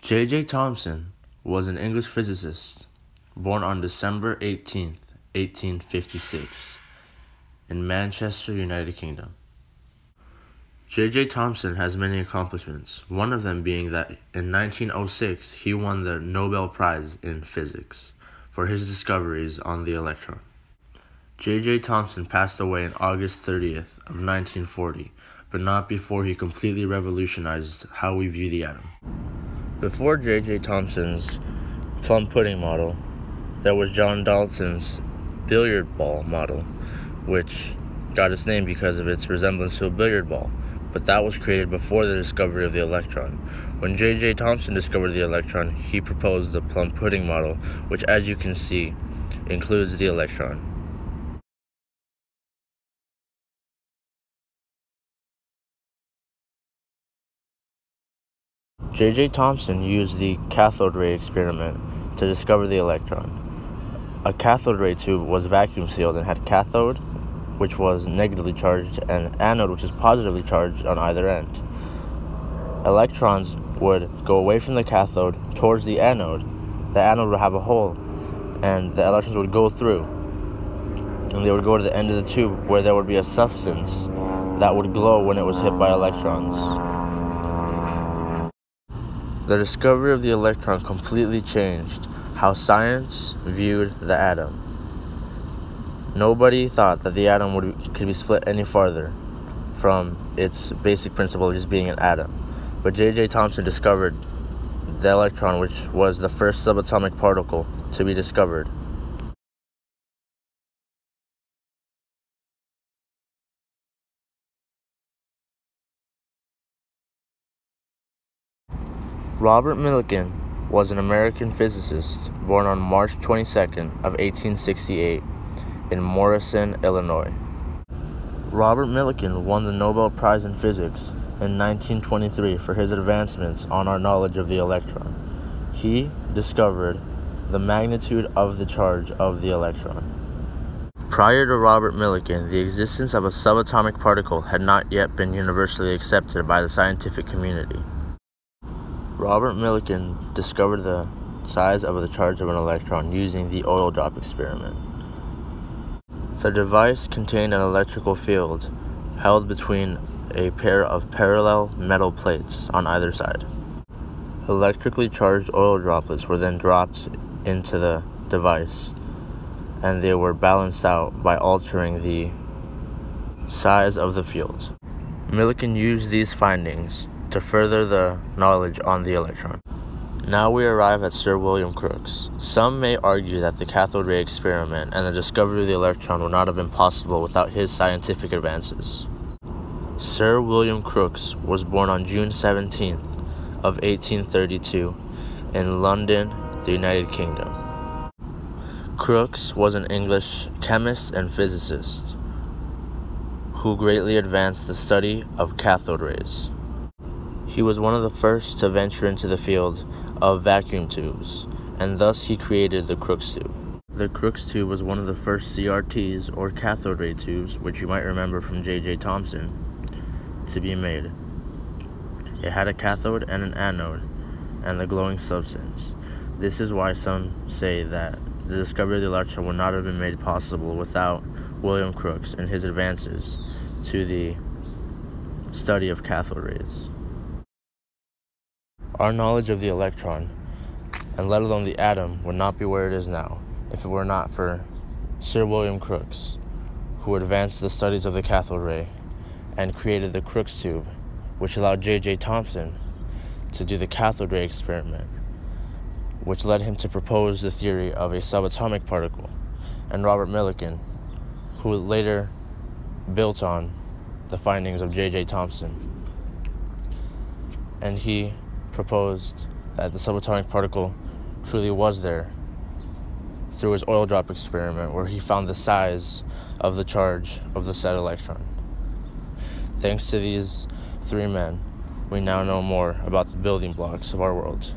J. Thomson was an English physicist born on December 18th, 1856, in Manchester, United Kingdom. J. Thomson has many accomplishments, one of them being that in 1906 he won the Nobel Prize in Physics for his discoveries on the electron. J. Thomson passed away on August 30th of 1940, but not before he completely revolutionized how we view the atom. Before J. Thomson's plum pudding model, there was John Dalton's billiard ball model, which got its name because of its resemblance to a billiard ball, but that was created before the discovery of the electron. When J. Thomson discovered the electron, he proposed the plum pudding model, which, as you can see, includes the electron. J. Thomson used the cathode ray experiment to discover the electron. A cathode ray tube was vacuum sealed and had cathode, which was negatively charged, and anode, which is positively charged on either end. Electrons would go away from the cathode towards the anode. The anode would have a hole, and the electrons would go through, and they would go to the end of the tube where there would be a substance that would glow when it was hit by electrons. The discovery of the electron completely changed how science viewed the atom. Nobody thought that the atom could be split any farther from its basic principle of just being an atom. But J. Thomson discovered the electron, which was the first subatomic particle to be discovered. Robert Millikan was an American physicist born on March 22nd of 1868 in Morrison, Illinois. Robert Millikan won the Nobel Prize in Physics in 1923 for his advancements on our knowledge of the electron. He discovered the magnitude of the charge of the electron. Prior to Robert Millikan, the existence of a subatomic particle had not yet been universally accepted by the scientific community. Robert Millikan discovered the size of the charge of an electron using the oil drop experiment. The device contained an electrical field held between a pair of parallel metal plates on either side. Electrically charged oil droplets were then dropped into the device, and they were balanced out by altering the size of the field. Millikan used these findings to further the knowledge on the electron. Now we arrive at Sir William Crookes. Some may argue that the cathode ray experiment and the discovery of the electron would not have been possible without his scientific advances. Sir William Crookes was born on June 17th of 1832 in London, the United Kingdom. Crookes was an English chemist and physicist who greatly advanced the study of cathode rays. He was one of the first to venture into the field of vacuum tubes, and thus he created the Crookes tube. The Crookes tube was one of the first CRTs, or cathode ray tubes, which you might remember from J. Thomson, to be made. It had a cathode and an anode, and the glowing substance. This is why some say that the discovery of the electron would not have been made possible without William Crookes and his advances to the study of cathode rays. Our knowledge of the electron, and let alone the atom, would not be where it is now if it were not for Sir William Crookes, who advanced the studies of the cathode ray and created the Crookes tube, which allowed J. Thomson to do the cathode ray experiment, which led him to propose the theory of a subatomic particle, and Robert Millikan, who later built on the findings of J. Thomson. And he proposed that the subatomic particle truly was there through his oil drop experiment, where he found the size of the charge of the said electron. Thanks to these three men, we now know more about the building blocks of our world.